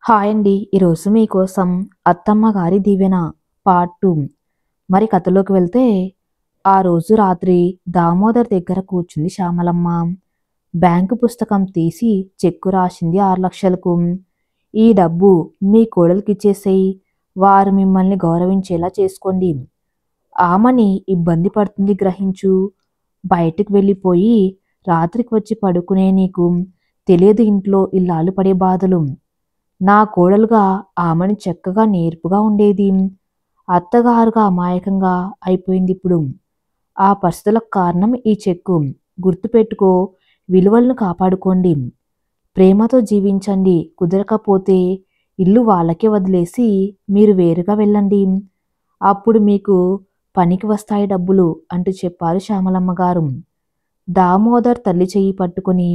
Hi అండి. ఈరోజు మీకోసం 'అత్తమ్మ గారి దీవెన' పార్ట్ 2. మరి కథలోకి వెళ్తే, ఆ రోజు రాత్రి దామోదర్ దగ్గర కూర్చుంది శ్యామలమ్మ. బ్యాంకు పుస్తకం తీసి చెక్కు రాసింది 6,00,000కు. ఈ డబ్బు మీ కోడలికిచ్చేసేయ్. వారు మిమ్మల్ని గౌరవించేలా చేసుకోండి. ఆమని ఇబ్బంది పడుతుంది గ్రహించు. బయటికి వెళ్ళిపోయి రాత్రికి వచ్చి పడుకునే నీకు తెలియదు ఇంట్లో ఇల్లాలు పడే బాధలు. నా కోడలుగా ఆమెని చక్కగా నేర్పుగా ఉండేది. అత్తగారుగా అమాయకంగా అయిపోయిందిప్పుడు. ఆ పరిస్థితులకు కారణం ఈ చెక్కు. గుర్తుపెట్టుకో, విలువలను కాపాడుకోండి. ప్రేమతో జీవించండి. కుదరకపోతే ఇల్లు వాళ్ళకే వదిలేసి మీరు వేరుగా వెళ్ళండి. అప్పుడు మీకు పనికి వస్తాయి డబ్బులు అంటూ చెప్పారు శ్యామలమ్మ గారు. దామోదర్ తల్లి చెయ్యి పట్టుకుని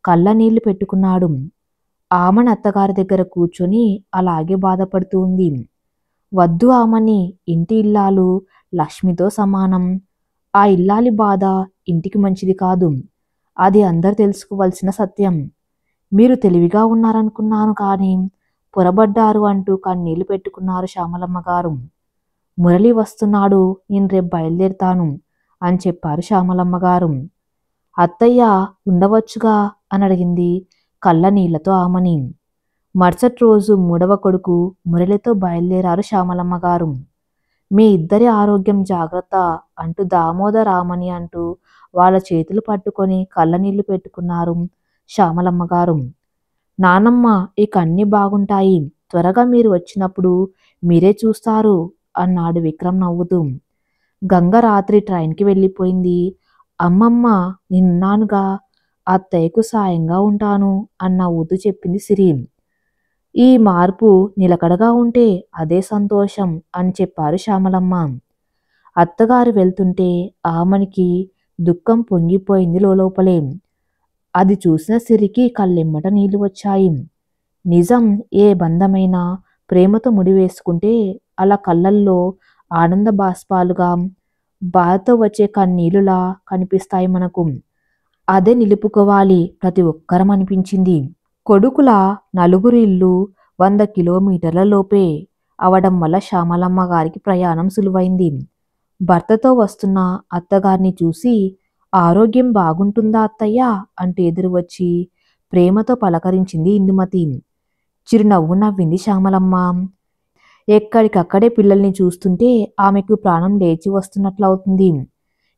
కళ్ళ నీళ్లు పెట్టుకున్నాడు. ఆమని అత్తగారి దగ్గర కూర్చొని అలాగే బాధపడుతూ ఉంది. వద్దు ఆమని, ఇంటి ఇల్లాలు లక్ష్మితో సమానం. ఆ ఇల్లాలి బాధ ఇంటికి మంచిది కాదు. అది అందరూ తెలుసుకోవలసిన సత్యం. మీరు తెలివిగా ఉన్నారనుకున్నాను కానీ పొరబడ్డారు అంటూ కన్నీళ్లు పెట్టుకున్నారు శ్యామలమ్మ గారు. మురళి వస్తున్నాడు, నేను రేపు బయలుదేరుతాను అని చెప్పారు శ్యామలమ్మ గారు. అత్తయ్య ఉండవచ్చుగా అని అడిగింది కళ్ళ నీళ్లతో ఆమని. మరుసటి రోజు 3వ కొడుకు మురళితో బయలుదేరారు శ్యామలమ్మ గారు. మీ ఇద్దరి ఆరోగ్యం జాగ్రత్త అంటూ దామోదర్ ఆమని అంటూ వాళ్ళ చేతులు పట్టుకొని కళ్ళనీళ్లు పెట్టుకున్నారు శ్యామలమ్మ గారు. నానమ్మ, ఇక అన్నీ బాగుంటాయి. త్వరగా మీరు వచ్చినప్పుడు మీరే చూస్తారు అన్నాడు విక్రమ్ నవ్వుతూ. గంగ రాత్రి ట్రైన్కి వెళ్ళిపోయింది. అమ్మమ్మ, నిన్నానుగా, అత్తయ్యకు సాయంగా ఉంటాను అన్న నవ్వుతూ చెప్పింది సిరి. ఈ మార్పు నిలకడగా ఉంటే అదే సంతోషం అని చెప్పారు శ్యామలమ్మ. అత్తగారు వెళ్తుంటే ఆమెనికి దుఃఖం పొంగిపోయింది లోపలే. అది చూసిన సిరికి కళ్ళెమ్మట నీళ్లు వచ్చాయి. నిజం, ఏ బంధమైనా ప్రేమతో ముడివేసుకుంటే అలా కళ్ళల్లో ఆనంద బాష్పాలుగా, బాధతో వచ్చే కన్నీళ్లులా కనిపిస్తాయి మనకు. అదే నిలుపుకోవాలి ప్రతి ఒక్కరం అనిపించింది. కొడుకుల నలుగురి ఇల్లు 100 కిలోమీటర్ల లోపే అవడం వల్ల శ్యామలమ్మ గారికి ప్రయాణం సులువైంది. భర్తతో వస్తున్న అత్తగారిని చూసి, ఆరోగ్యం బాగుంటుందా అత్తయ్య అంటూ ఎదురు వచ్చి ప్రేమతో పలకరించింది ఇందుమతి. చిరునవ్వు నవ్వింది శ్యామలమ్మ. ఎక్కడికక్కడే పిల్లల్ని చూస్తుంటే ఆమెకు ప్రాణం లేచి వస్తున్నట్లవుతుంది.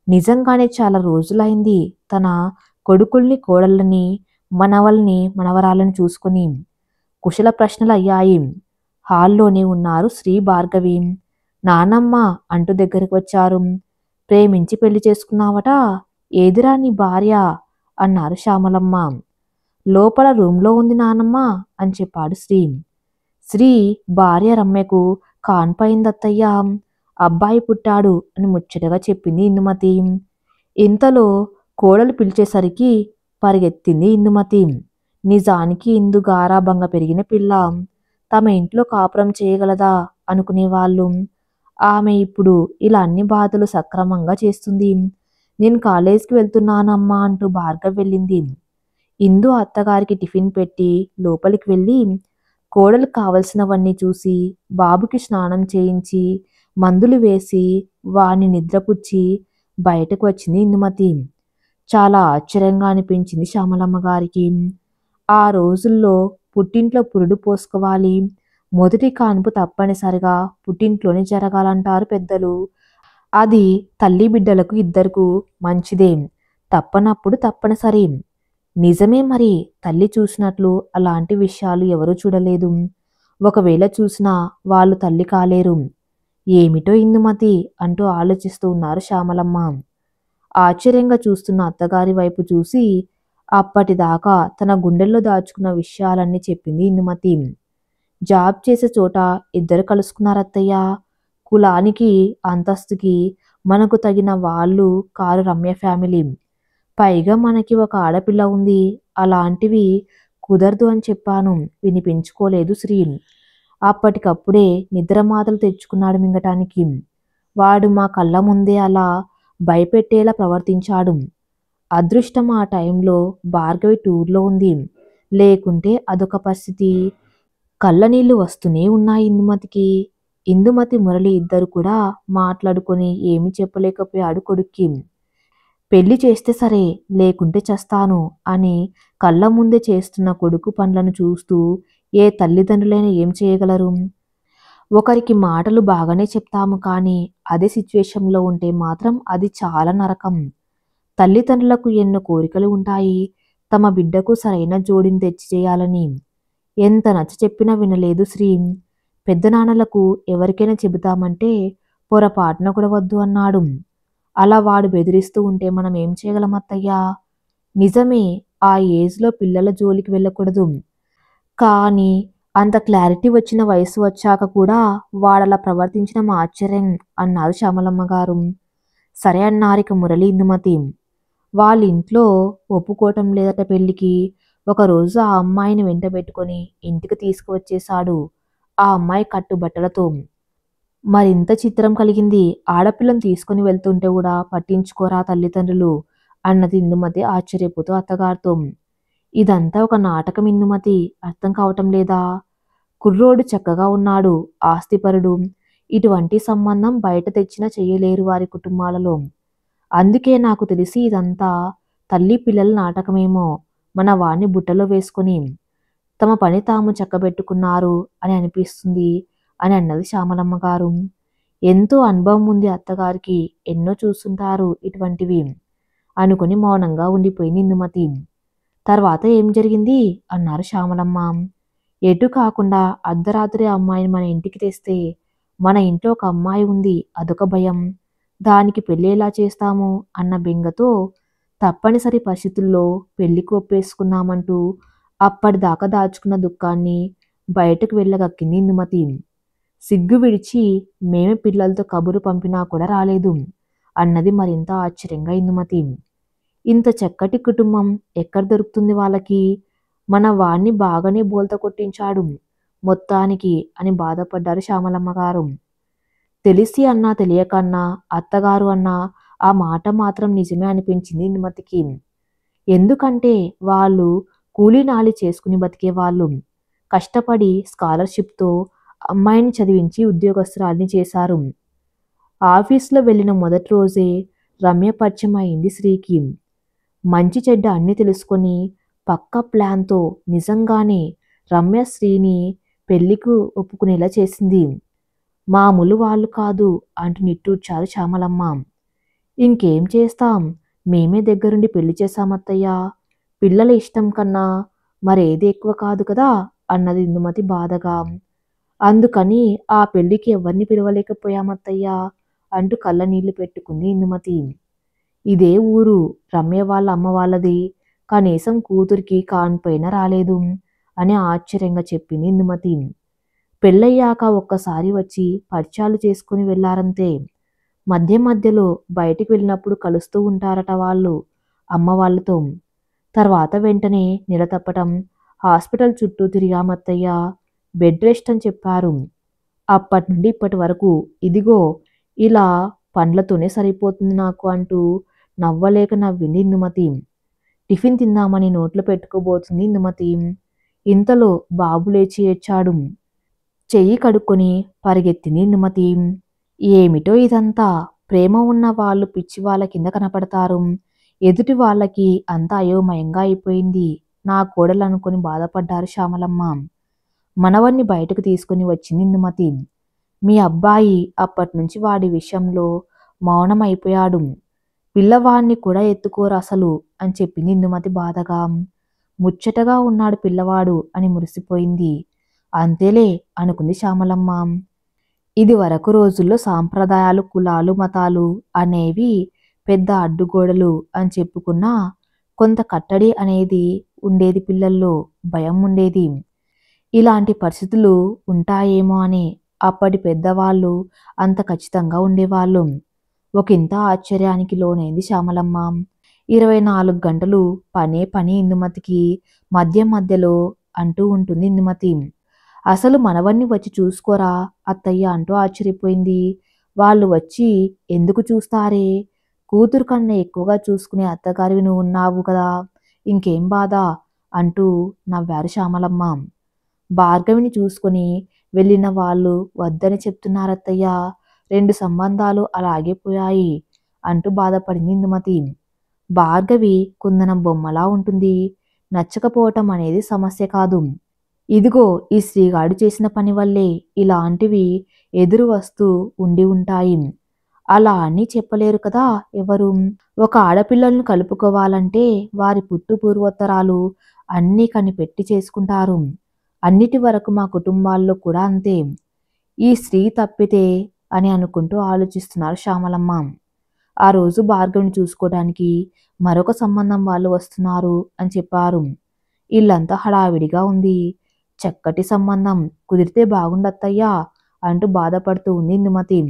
నిజంగానే చాలా రోజులైంది తన కొడుకుల్ని, కోడళ్ళని, మనవల్ని, మనవరాలను చూసుకుని. కుశల ప్రశ్నలు అయ్యాయి. హాల్లోనే ఉన్నారు శ్రీ, భార్గవి. నానమ్మ అంటూ దగ్గరికి వచ్చారు. ప్రేమించి పెళ్లి చేసుకున్నావట, ఏదిరా నీ భార్య అన్నారు శ్యామలమ్మ. లోపల రూంలో ఉంది నానమ్మ అని చెప్పాడు శ్రీ. శ్రీ భార్య రమ్యకు కాన్పయిందత్తయ్య, అబ్బాయి పుట్టాడు అని ముచ్చటగా చెప్పింది ఇందుమతి. ఇంతలో కోడలు పిలిచేసరికి పరిగెత్తింది ఇందుమతి. నిజానికి ఇందు గారాబంగా పెరిగిన పిల్ల. తమ ఇంట్లో కాపురం చేయగలదా అనుకునేవాళ్ళు. ఆమె ఇప్పుడు ఇలా అన్ని బాధలు సక్రమంగా చేస్తుంది. నేను కాలేజీకి వెళ్తున్నానమ్మా అంటూ భార్గవ్ వెళ్ళింది. ఇందు అత్తగారికి టిఫిన్ పెట్టి లోపలికి వెళ్ళి కోడలకు కావలసినవన్నీ చూసి, బాబుకి స్నానం చేయించి, మందులు వేసి, వాణ్ణి నిద్రపుచ్చి బయటకు వచ్చింది ఇందుమతి. చాలా ఆశ్చర్యంగా అనిపించింది శ్యామలమ్మ గారికి. ఆ రోజుల్లో పుట్టింట్లో పురుడు పోసుకోవాలి, మొదటి కాన్పు తప్పనిసరిగా పుట్టింట్లోనే జరగాలంటారు పెద్దలు. అది తల్లి బిడ్డలకు ఇద్దరకు మంచిదే, తప్పనప్పుడు తప్పనిసరి. నిజమే మరి. తల్లి చూసినట్లు అలాంటి విషయాలు ఎవరూ చూడలేదు. ఒకవేళ చూసినా వాళ్ళు తల్లి కాలేరు. ఏమిటో ఇందుమతి అంటూ ఆలోచిస్తూ ఉన్నారు శ్యామలమ్మ. ఆశ్చర్యంగా చూస్తున్న అత్తగారి వైపు చూసి అప్పటిదాకా తన గుండెల్లో దాచుకున్న విషయాలన్నీ చెప్పింది ఇందుమతి. జాబ్ చేసే చోట ఇద్దరు కలుసుకున్నారత్తయ్య. కులానికి, అంతస్తుకి మనకు తగిన వాళ్ళు కారు రమ్య ఫ్యామిలీ. పైగా మనకి ఒక ఆడపిల్ల ఉంది. అలాంటివి కుదరదు అని చెప్పాను, వినిపించుకోలేదు శ్రీ. అప్పటికప్పుడే నిద్రమాతలు తెచ్చుకున్నాడు మింగటానికి. వాడు మా కళ్ళ ముందే అలా భయపెట్టేలా ప్రవర్తించాడు. అదృష్టం ఆ టైంలో భార్గవి టూర్లో ఉంది, లేకుంటే అదొక పరిస్థితి. కళ్ళనీళ్లు వస్తూనే ఉన్నాయి ఇందుమతికి. ఇందుమతి మురళి ఇద్దరు కూడా మాట్లాడుకొని ఏమీ చెప్పలేకపోయాడు కొడుక్కి. పెళ్లి చేస్తే సరే, లేకుంటే చస్తాను అని కళ్ళ ముందే చేస్తున్న కొడుకు పనులను చూస్తూ ఏ తల్లిదండ్రులైనా ఏం చేయగలరు? ఒకరికి మాటలు బాగానే చెప్తాము కానీ అదే సిచ్యువేషన్లో ఉంటే మాత్రం అది చాలా నరకం. తల్లిదండ్రులకు ఎన్నో కోరికలు ఉంటాయి. తమ బిడ్డకు సరైన జోడిని తెచ్చి చేయాలని. ఎంత నచ్చ చెప్పినా వినలేదు శ్రీ. పెద్దనాన్నలకు ఎవరికైనా చెబుతామంటే పొరపాటున కూడా వద్దు అన్నాడు. అలా వాడు బెదిరిస్తూ ఉంటే మనం ఏం చేయగలం అత్తయ్యా? నిజమే, ఆ ఏజ్‌లో పిల్లల జోలికి వెళ్ళకూడదు. కానీ అంత క్లారిటీ వచ్చిన వయసు వచ్చాక కూడా వాడలా ప్రవర్తించడం ఆశ్చర్యం అన్నారు శ్యామలమ్మ గారు. సరే అన్నారిక మురళి ఇందుమతి. వాళ్ళింట్లో ఒప్పుకోవటం లేదట పెళ్ళికి. ఒకరోజు ఆ అమ్మాయిని వెంటబెట్టుకొని ఇంటికి తీసుకువచ్చేశాడు. ఆ అమ్మాయి కట్టుబట్టలతో. మరింత చిత్రం కలిగింది. ఆడపిల్లను తీసుకుని వెళ్తుంటే కూడా పట్టించుకోరా తల్లిదండ్రులు అన్నది ఇందుమతి ఆశ్చర్యపోతూ అత్తగారితో. ఇదంతా ఒక నాటకం ఇందుమతి, అర్థం కావటం లేదా? కుర్రోడు చక్కగా ఉన్నాడు, ఆస్తిపరుడు. ఇటువంటి సంబంధం బయట తెచ్చినా చెయ్యలేరు వారి కుటుంబాలలో. అందుకే నాకు తెలిసి ఇదంతా తల్లి పిల్లల నాటకమేమో. మన వాణ్ణి బుట్టలో వేసుకొని తమ పని తాము చక్కబెట్టుకున్నారు అని అనిపిస్తుంది అని అన్నది శ్యామలమ్మ గారు. ఎంతో అనుభవం ఉంది అత్తగారికి, ఎన్నో చూస్తుంటారు ఇటువంటివి అనుకుని మౌనంగా ఉండిపోయింది ఇందుమతి. తర్వాత ఏం జరిగింది అన్నారు శ్యామలమ్మ. ఎటు కాకుండా అర్ధరాత్రి అమ్మాయిని మన ఇంటికి తెస్తే మన ఇంట్లో ఒక అమ్మాయి ఉంది, అదొక భయం. దానికి పెళ్ళి ఎలా చేస్తాము అన్న బెంగతో తప్పనిసరి పరిస్థితుల్లో పెళ్లికి ఒప్పేసుకున్నామంటూ అప్పటిదాకా దాచుకున్న దుఃఖాన్ని బయటకు వెళ్ళగక్కింది ఇందుమతి. సిగ్గు విడిచి మేమే పిల్లలతో కబురు పంపినా కూడా రాలేదు అన్నది మరింత ఆశ్చర్యంగా ఇందుమతి. ఇంత చక్కటి కుటుంబం ఎక్కడ దొరుకుతుంది వాళ్ళకి? మన వాణ్ణి బాగానే బోల్తా కొట్టించాడు మొత్తానికి అని బాధపడ్డారు శ్యామలమ్మ గారు. తెలిసి అన్నా తెలియకన్నా అత్తగారు అన్నా ఆ మాట మాత్రం నిజమే అనిపించింది ఇందుమతికి. ఎందుకంటే వాళ్ళు కూలీనాలి చేసుకుని బతికేవాళ్ళు. కష్టపడి స్కాలర్షిప్తో అమ్మాయిని చదివించి ఉద్యోగస్తురాలిని చేశారు. ఆఫీసులో వెళ్ళిన మొదటి రోజే రమ్య పరిచయం అయింది శ్రీకి. మంచి చెడ్డ అన్నీ తెలుసుకొని పక్కా ప్లాన్తో నిజంగానే రమ్య శ్రీని పెళ్లికి ఒప్పుకునేలా చేసింది. మామూలు వాళ్ళు కాదు అంటూ నిట్టూర్చారు శ్యామలమ్మ. ఇంకేం చేస్తాం, మేమే దగ్గరుండి పెళ్లి చేశామత్తయ్యా. పిల్లల ఇష్టం కన్నా మరేది ఎక్కువ కాదు కదా అన్నది ఇందుమతి బాధగా. అందుకని ఆ పెళ్లికి ఎవరిని పిలవలేకపోయామత్తయ్యా అంటూ కళ్ళ నీళ్లు పెట్టుకుంది ఇందుమతి. ఇదే ఊరు, రమ్య వాళ్ళ అమ్మ వాళ్ళది. కనీసం కూతురికి కాన్పైన రాలేదు అని ఆశ్చర్యంగా చెప్పింది ఇందుమతి. పెళ్ళయ్యాక ఒక్కసారి వచ్చి పరిచయాలు చేసుకుని వెళ్లారంతే. మధ్య మధ్యలో బయటికి వెళ్ళినప్పుడు కలుస్తూ ఉంటారట వాళ్ళు అమ్మ వాళ్ళతో. తర్వాత వెంటనే నెల తప్పటం, హాస్పిటల్ చుట్టూ తిరిగామత్తయ్యా. బెడ్ రెస్ట్ అని చెప్పారు. అప్పటి నుండి ఇప్పటి వరకు ఇదిగో ఇలా పండ్లతోనే సరిపోతుంది నాకు అంటూ నవ్వలేక నవ్వింది ఇందుమతి. టిఫిన్ తిందామని నోట్లో పెట్టుకోబోతుంది ఇందుమతి. ఇంతలో బాబు లేచి ఏడ్చాడు. చెయ్యి కడుక్కొని పరిగెత్తింది ఇందుమతి. ఏమిటో ఇదంతా, ప్రేమ ఉన్న వాళ్ళు పిచ్చి వాళ్ళ కింద కనపడతారు. ఎదుటి వాళ్ళకి అంతా అయోమయంగా అయిపోయింది నా కోడలు అనుకుని బాధపడ్డారు శ్యామలమ్మ. మనవన్ని బయటకు తీసుకుని వచ్చింది ఇందుమతి. మీ అబ్బాయి అప్పటినుంచి వాడి విషయంలో మౌనం అయిపోయాడు. పిల్లవాణ్ణి కూడా ఎత్తుకోరు అసలు అని చెప్పింది ఇందుమతి బాధగా. ముచ్చటగా ఉన్నాడు పిల్లవాడు అని మురిసిపోయింది. అంతేలే అనుకుంది శ్యామలమ్మ. ఇది వరకు రోజుల్లో సాంప్రదాయాలు, కులాలు, మతాలు అనేవి పెద్ద అడ్డుగోడలు అని చెప్పుకున్నా కొంత కట్టడి అనేది ఉండేది, పిల్లల్లో భయం ఉండేది. ఇలాంటి పరిస్థితులు ఉంటాయేమో అని అప్పటి పెద్దవాళ్ళు అంత ఖచ్చితంగా ఉండేవాళ్ళు. ఒకంత ఆశ్చర్యానికి లోనైంది శ్యామలమ్మ. 24 గంటలు పనే పని ఇందుమతికి. మధ్య మధ్యలో అంటూ ఉంటుంది ఇందుమతి. అసలు మనవన్ని వచ్చి చూసుకోరా అత్తయ్య అంటూ ఆశ్చర్యపోయింది. వాళ్ళు వచ్చి ఎందుకు చూస్తారే? కూతురు కన్నా ఎక్కువగా చూసుకునే అత్తగారివి నువ్వు ఉన్నావు కదా, ఇంకేం బాధ అంటూ నవ్వారు శ్యామలమ్మ. భార్గవిని చూసుకొని వెళ్ళిన వాళ్ళు వద్దని చెప్తున్నారత్తయ్య. 2 సంబంధాలు అలాగే పోయాయి అంటూ బాధపడింది ఇందుమతి. భార్గవి కుందనం బొమ్మలా ఉంటుంది. నచ్చకపోవటం అనేది సమస్య కాదు. ఇదిగో ఈ శ్రీగాడు చేసిన పని వల్లే ఇలాంటివి ఎదురు వస్తూ ఉండి ఉంటాయి. అలా అని చెప్పలేరు కదా ఎవరు. ఒక ఆడపిల్లలను కలుపుకోవాలంటే వారి పుట్టు పూర్వోత్తరాలు అన్నీ కనిపెట్టి చేసుకుంటారు. అన్నిటి వరకు మా కుటుంబాల్లో కూడా అంతే. ఈ స్త్రీ తప్పితే అని అనుకుంటూ ఆలోచిస్తున్నారు శ్యామలమ్మ. ఆ రోజు భార్గవిని చూసుకోవడానికి మరొక సంబంధం వాళ్ళు వస్తున్నారు అని చెప్పారు. ఇల్లంతా హడావిడిగా ఉంది. చక్కటి సంబంధం కుదిరితే బాగుండత్తయ్యా అంటూ బాధపడుతూ ఉంది ఇందుమతి.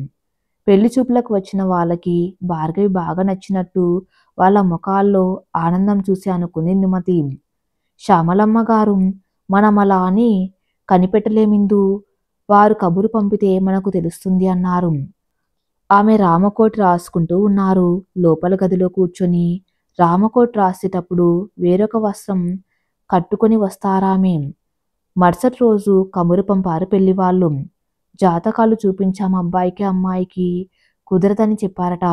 పెళ్లి చూపులకు వచ్చిన వాళ్ళకి భార్గవి బాగా నచ్చినట్టు వాళ్ళ ముఖాల్లో ఆనందం చూసి అనుకుంది ఇందుమతి. శ్యామలమ్మ గారు మనం అలా అని కనిపెట్టలేమిందు. వారు కబురు పంపితే మనకు తెలుస్తుంది అన్నారు. ఆమె రామకోటి రాసుకుంటూ ఉన్నారు. లోపల గదిలో కూర్చొని రామకోటి రాసేటప్పుడు వేరొక వస్త్రం కట్టుకొని వస్తారామె. మరుసటి రోజు కబురు పంపారు పెళ్లివాళ్ళు. జాతకాలు చూపించాం అబ్బాయికి అమ్మాయికి, కుదరదని చెప్పారట.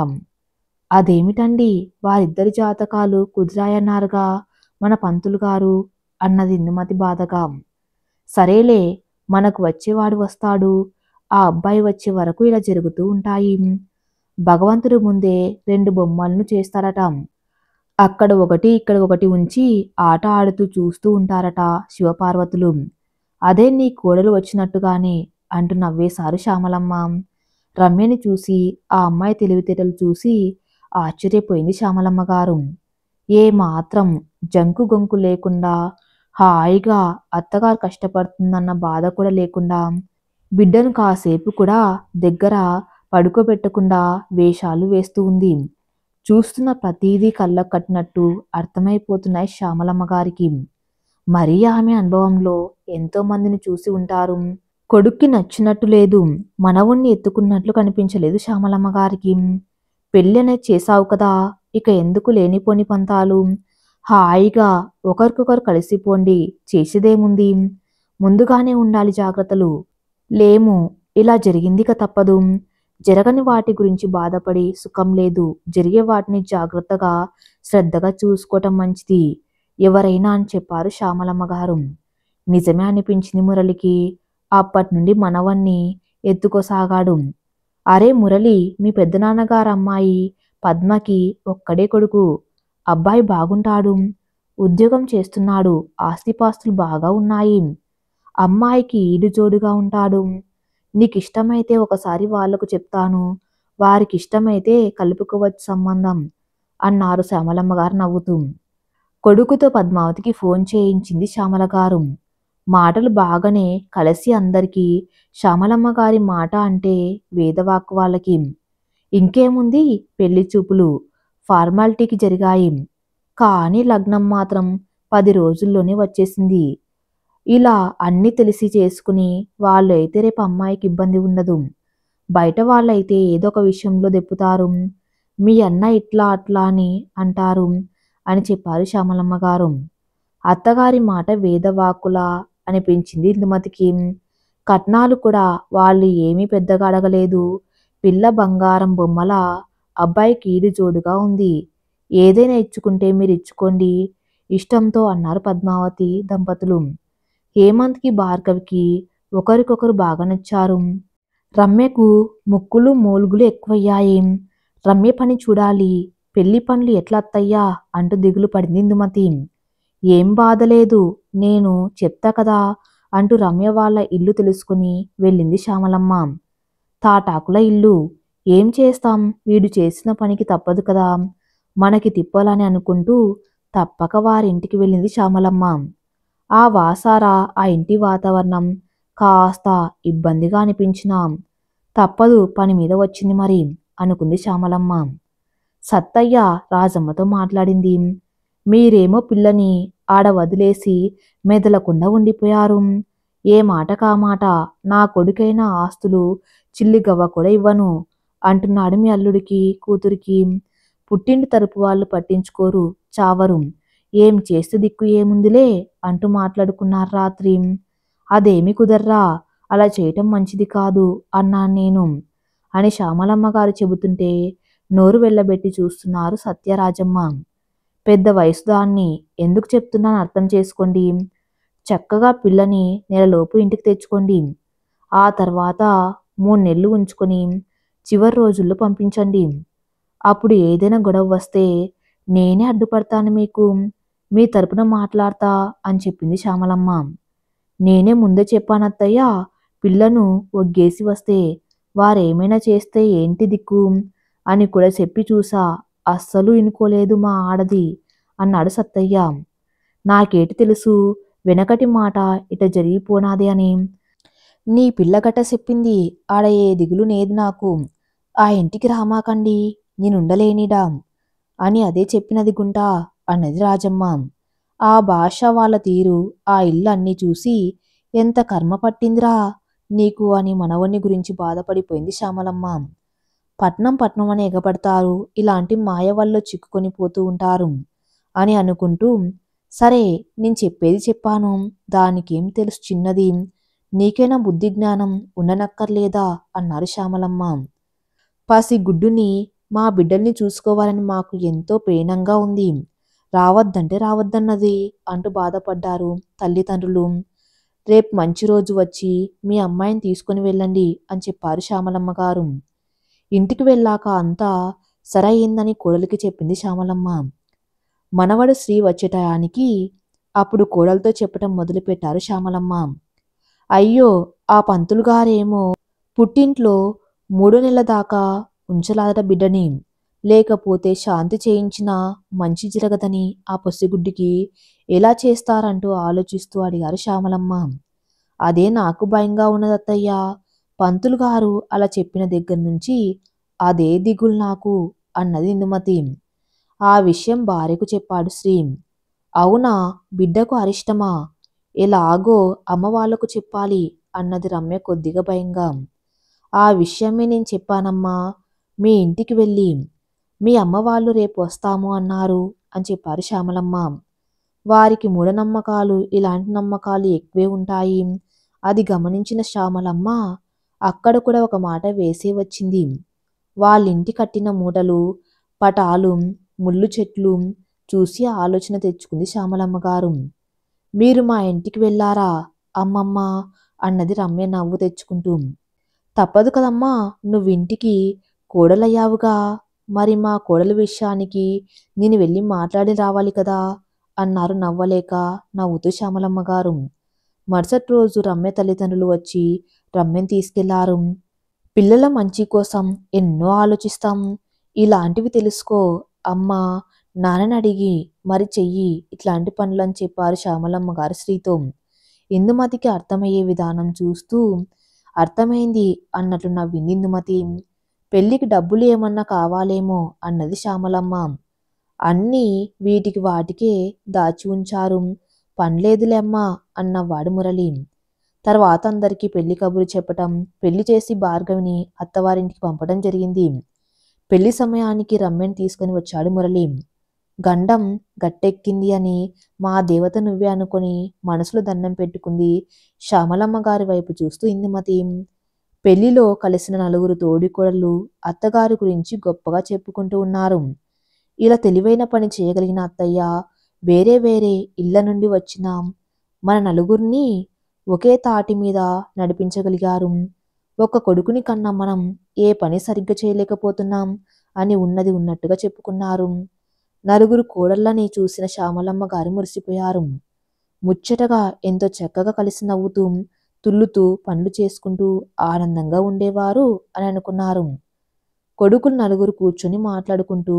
అదేమిటండి, వారిద్దరి జాతకాలు కుదిరాయన్నారుగా మన పంతులు గారు అన్నది ఇందుమతి బాధగా. సరేలే, మనకు వచ్చేవాడు వస్తాడు. ఆ అబ్బాయి వచ్చే వరకు ఇలా జరుగుతూ ఉంటాయి. భగవంతుడు ముందే 2 బొమ్మలను చేస్తారట. అక్కడ ఒకటి ఇక్కడ ఒకటి ఉంచి ఆట ఆడుతూ చూస్తూ ఉంటారట శివపార్వతులు. అదే నీ కోడలు వచ్చినట్టుగానే అంటూ నవ్వేశారు శ్యామలమ్మ. రమ్యని చూసి ఆ అమ్మాయి తెలివితేటలు చూసి ఆశ్చర్యపోయింది శ్యామలమ్మ గారు. ఏ మాత్రం జంకు గొంకు లేకుండా హాయిగా అత్తగారు కష్టపడుతుందన్న బాధ కూడా లేకుండా, బిడ్డను కాసేపు కూడా దగ్గర పడుకోబెట్టకుండా వేషాలు వేస్తూ ఉంది. చూస్తున్న ప్రతీదీ కళ్ళకు కట్టినట్టు అర్థమైపోతున్నాయి శ్యామలమ్మ గారికి. మరీ ఆమె అనుభవంలో ఎంతో మందిని చూసి ఉంటారు. కొడుక్కి నచ్చినట్టు లేదు, మనవుణ్ణి ఎత్తుకున్నట్లు కనిపించలేదు శ్యామలమ్మ గారికి. పెళ్ళి అనేది చేశావు కదా, ఇక ఎందుకు లేనిపోని పంతాలు. హాయిగా ఒకరికొకరు కలిసిపోండి, చేసేదేముంది. ముందుగానే ఉండాలి జాగ్రత్తలు. లేము, ఇలా జరిగిందిక తప్పదు. జరగని వాటి గురించి బాధపడి సుఖం లేదు. జరిగే వాటిని జాగ్రత్తగా శ్రద్ధగా చూసుకోవటం మంచిది ఎవరైనా అని చెప్పారు శ్యామలమ్మ గారు. నిజమే అనిపించింది మురళికి. అప్పటి నుండి మనవన్ని ఎత్తుకోసాగాడు. అరే మురళి, మీ పెద్దనాన్నగారు అమ్మాయి పద్మకి ఒక్కడే కొడుకు. అబ్బాయి బాగుంటాడు, ఉద్యోగం చేస్తున్నాడు, ఆస్తిపాస్తులు బాగా ఉన్నాయి. అమ్మాయికి ఈడు జోడుగా ఉంటాడు. నీకిష్టమైతే ఒకసారి వాళ్లకు చెప్తాను, వారికిష్టమైతే కలుపుకోవచ్చు సంబంధం అన్నారు శ్యామలమ్మ గారు నవ్వుతూ. కొడుకుతో పద్మావతికి ఫోన్ చేయించింది శ్యామల గారు. మాటలు బాగానే కలిసి అందరికీ శ్యామలమ్మ గారి మాట అంటే వేదవాక్కు వాళ్ళకి. ఇంకేముంది, పెళ్లి చూపులు ఫార్మాలిటీకి జరిగాయి. కానీ లగ్నం మాత్రం 10 రోజుల్లోనే వచ్చేసింది. ఇలా అన్నీ తెలిసి చేసుకుని వాళ్ళు అయితే రేపు అమ్మాయికి ఇబ్బంది ఉండదు. బయట వాళ్ళైతే ఏదో ఒక విషయంలో దెప్పుతారు. మీ అన్న ఇట్లా అట్లా అని అంటారు అని చెప్పారు శ్యామలమ్మ గారు. అత్తగారి మాట వేదవాక్కులా అనిపించింది ఇందుమతికి. కట్నాలు కూడా వాళ్ళు ఏమీ పెద్దగా అడగలేదు. పిల్ల బంగారం బొమ్మల, అబ్బాయికి ఈడు జోడుగా ఉంది. ఏదైనా ఇచ్చుకుంటే మీరు ఇచ్చుకోండి ఇష్టంతో అన్నారు పద్మావతి దంపతులు. హేమంత్కి భార్గవికి ఒకరికొకరు బాగా నచ్చారు. రమ్యకు ముక్కులు మూలుగులు ఎక్కువయ్యాయి. రమ్య పని చూడాలి, పెళ్లి పనులు ఎట్లా అత్తయ్యా అంటూ దిగులు పడింది ఇందుమతి. ఏం బాధలేదు, నేను చెప్తా కదా అంటూ రమ్య వాళ్ళ ఇల్లు తెలుసుకుని వెళ్ళింది శ్యామలమ్మ. తాటాకుల ఇల్లు. ఏం చేస్తాం, వీడు చేసిన పనికి తప్పదు కదా, మనకి తిప్పాలని అనుకుంటూ తప్పక వారింటికి వెళ్ళింది శ్యామలమ్మ. ఆ వాసారా ఆ ఇంటి వాతావరణం కాస్త ఇబ్బందిగా అనిపించినా తప్పదు, పని మీద వచ్చింది మరి అనుకుంది శ్యామలమ్మ. సత్తయ్య రాజమ్మతో మాట్లాడింది. మీరేమో పిల్లని ఆడ వదిలేసి మెదలకుండా ఉండిపోయారు. ఏ మాట కామాట నా కొడుకైన ఆస్తులు చిల్లిగవ్వ కూడా ఇవ్వను అంటున్నాడు మీ అల్లుడికి కూతురికి. పుట్టింటి తరపు వాళ్ళు పట్టించుకోరు, చావరు. ఏం చేస్తే దిక్కు ఏముందిలే అంటూ మాట్లాడుకున్నారు రాత్రి. అదేమి కుదర్రా, అలా చేయటం మంచిది కాదు అన్నాను నేను అని శ్యామలమ్మ గారు చెబుతుంటే నోరు వెళ్ళబెట్టి చూస్తున్నారు సత్యరాజమ్మ. పెద్ద వయసు దాన్ని, ఎందుకు చెప్తున్నాను అర్థం చేసుకోండి. చక్కగా పిల్లని నెలలోపు ఇంటికి తెచ్చుకోండి. ఆ తర్వాత 3 నెలలు ఉంచుకొని చివరి రోజుల్లో పంపించండి. అప్పుడు ఏదైనా గొడవ వస్తే నేనే అడ్డుపడతాను మీకు. మీ తరపున మాట్లాడతా అని చెప్పింది శ్యామలమ్మ. నేనే ముందే చెప్పానత్తయ్య, పిల్లను ఒగ్గేసి వస్తే వారేమైనా చేస్తే ఏంటి దిక్కు అని కూడా చెప్పి చూసా. అస్సలు ఇనుకోలేదు మా ఆడది అన్నాడు సత్తయ్య. నాకేటి తెలుసు వెనకటి మాట ఇట జరిగిపోనాది అని. నీ పిల్లగట చెప్పింది ఆడ ఏ దిగులు నేదు నాకు. ఆ ఇంటికి రామాకండి, నేనుండలేనిడా అని అదే చెప్పినది గుంటా అన్నది రాజమ్మ. ఆ భాష వాళ్ళ తీరు, ఆ ఇల్లు అన్నీ చూసి ఎంత కర్మ పట్టిందిరా నీకు అని మనవణ్ణి గురించి బాధపడిపోయింది శ్యామలమ్మ. పట్నం పట్నం అని ఎగపడతారు, ఇలాంటి మాయ వల్ల చిక్కుకొని పోతూ ఉంటారు అని అనుకుంటూ, సరే నేను చెప్పేది చెప్పాను, దానికేం తెలుసు చిన్నది, నీకైనా బుద్ధి జ్ఞానం ఉండనక్కర్లేదా అన్నారు శ్యామలమ్మ. పసిగుడ్డుని మా బిడ్డల్ని చూసుకోవాలని మాకు ఎంతో పేనంగా ఉంది, రావద్దంటే రావద్దన్నది అంటూ బాధపడ్డారు తల్లిదండ్రులు. రేపు మంచి రోజు వచ్చి మీ అమ్మాయిని తీసుకుని వెళ్ళండి అని చెప్పారు శ్యామలమ్మ గారు. ఇంటికి వెళ్ళాక అంతా సరయిందని కోడలికి చెప్పింది శ్యామలమ్మ. మనవడు శ్రీ వచ్చే టయానికి అప్పుడు కోడలతో చెప్పటం మొదలుపెట్టారు శ్యామలమ్మ. అయ్యో, ఆ పంతులు గారేమో పుట్టింట్లో 3 నెలల దాకా ఉంచలాదట బిడ్డని, లేకపోతే శాంతి చేయించినా మంచి జరగదని ఆ పసిగుడ్డికి ఎలా చేస్తారంటూ ఆలోచిస్తూ అడిగారు శ్యామలమ్మ. అదే నాకు భయంగా ఉన్నదత్తయ్యా, పంతులు గారు అలా చెప్పిన దగ్గర నుంచి అదే దిగులు నాకు అన్నది ఇందుమతి. ఆ విషయం భార్యకు చెప్పాడు శ్రీ. అవునా, బిడ్డకు అరిష్టమా, ఎలాగో అమ్మ వాళ్లకు చెప్పాలి అన్నది రమ్య కొద్దిగా భయంగా. ఆ విషయమే నేను చెప్పానమ్మా, మీ ఇంటికి వెళ్ళి మీ అమ్మ వాళ్ళు రేపు వస్తాము అన్నారు అని చెప్పారు శ్యామలమ్మ. వారికి మూఢనమ్మకాలు ఇలాంటి నమ్మకాలు ఎక్కువే ఉంటాయి. అది గమనించిన శ్యామలమ్మ అక్కడ కూడా ఒక మాట వేసే వచ్చింది. వాళ్ళింటి కట్టిన మూటలు, పటాలు, ముళ్ళు చెట్లు చూసి ఆలోచన తెచ్చుకుంది శ్యామలమ్మ గారు. మీరు మా ఇంటికి వెళ్ళారా అమ్మమ్మ అన్నది రమ్య నవ్వు తెచ్చుకుంటూ. తప్పదు కదమ్మా, నువ్వింటికి కోడలయ్యావుగా, మరి మా కోడలి విషయానికి నేను వెళ్ళి మాట్లాడి రావాలి కదా అన్నారు నవ్వలేక నవ్వుతూ శ్యామలమ్మ గారు. మరుసటి రోజు రమ్య తల్లిదండ్రులు వచ్చి రమ్యని తీసుకెళ్లారు. పిల్లల మంచి కోసం ఎన్నో ఆలోచిస్తాం, ఇలాంటివి తెలుసుకో అమ్మా, నాన్నని అడిగి మరి చెయ్యి ఇట్లాంటి పనులని చెప్పారు శ్యామలమ్మ గారు శ్రీతో. ఇందుమతికి అర్థమయ్యే విధానం చూస్తూ అర్థమైంది అన్నట్లు నవ్వింది ఇందుమతి. పెళ్లికి డబ్బులు ఏమన్నా కావాలేమో అన్నది శ్యామలమ్మ. అన్నీ వీటికి వాటికే దాచి ఉంచారు, పనిలేదులేమ్మా అన్నవాడు మురళి. తర్వాత అందరికీ పెళ్లి కబురు చెప్పటం, పెళ్లి చేసి భార్గవిని అత్తవారింటికి పంపడం జరిగింది. పెళ్లి సమయానికి రమ్యని తీసుకుని వచ్చాడు మురళి. గండం గట్టెక్కింది అని మా దేవత నువ్వే అనుకొని మనసులో దండం పెట్టుకుంది శ్యామలమ్మ గారి వైపు చూస్తూ ఇందుమతి. పెళ్లిలో కలిసిన నలుగురు తోడికోడళ్ళు అత్తగారి గురించి గొప్పగా చెప్పుకుంటూ ఉన్నారు. ఇలా తెలివైన పని చేయగలిగిన అత్తయ్య వేరే వేరే ఇళ్ల నుండి వచ్చిన మన నలుగురిని ఒకే తాటి మీద నడిపించగలిగారు. ఒక కొడుకుని కన్నా మనం ఏ పని సరిగ్గా చేయలేకపోతున్నాం అని ఉన్నది ఉన్నట్టుగా చెప్పుకున్నారు. నలుగురు కోడళ్ళని చూసిన శ్యామలమ్మ గారు మురిసిపోయారు. ముచ్చటగా ఎంతో చక్కగా కలిసి నవ్వుతూ తుల్లుతూ పనులు చేసుకుంటూ ఆనందంగా ఉండేవారు అని అనుకున్నారు. కొడుకులు నలుగురు కూర్చొని మాట్లాడుకుంటూ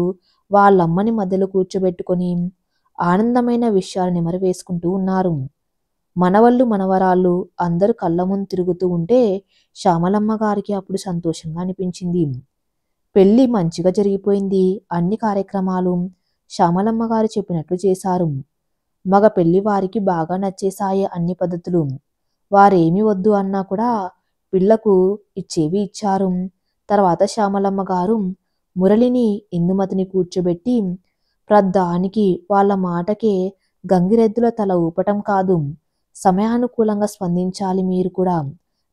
వాళ్ళమ్మని మధ్యలో కూర్చోబెట్టుకొని ఆనందమైన విషయాలు నిమరు వేసుకుంటూ ఉన్నారు. మనవళ్ళు మనవరాళ్ళు అందరూ కళ్ళ ముందు తిరుగుతూ ఉంటే శ్యామలమ్మ గారికి అప్పుడు సంతోషంగా అనిపించింది. పెళ్లి మంచిగా జరిగిపోయింది. అన్ని కార్యక్రమాలు శ్యామలమ్మ గారు చెప్పినట్లు చేశారు. మగ పెళ్లి వారికి బాగా నచ్చేశాయి అన్ని పద్ధతులు. వారేమి వద్దు అన్నా కూడా పిల్లకు ఇచ్చేవి ఇచ్చారు. తర్వాత శ్యామలమ్మ గారు మురళిని ఇందుమతిని కూర్చోబెట్టి ప్రద్దానికి వాళ్ళ మాటకే గంగిరెద్దుల తల ఊపటం కాదు, సమయానుకూలంగా స్పందించాలి మీరు కూడా.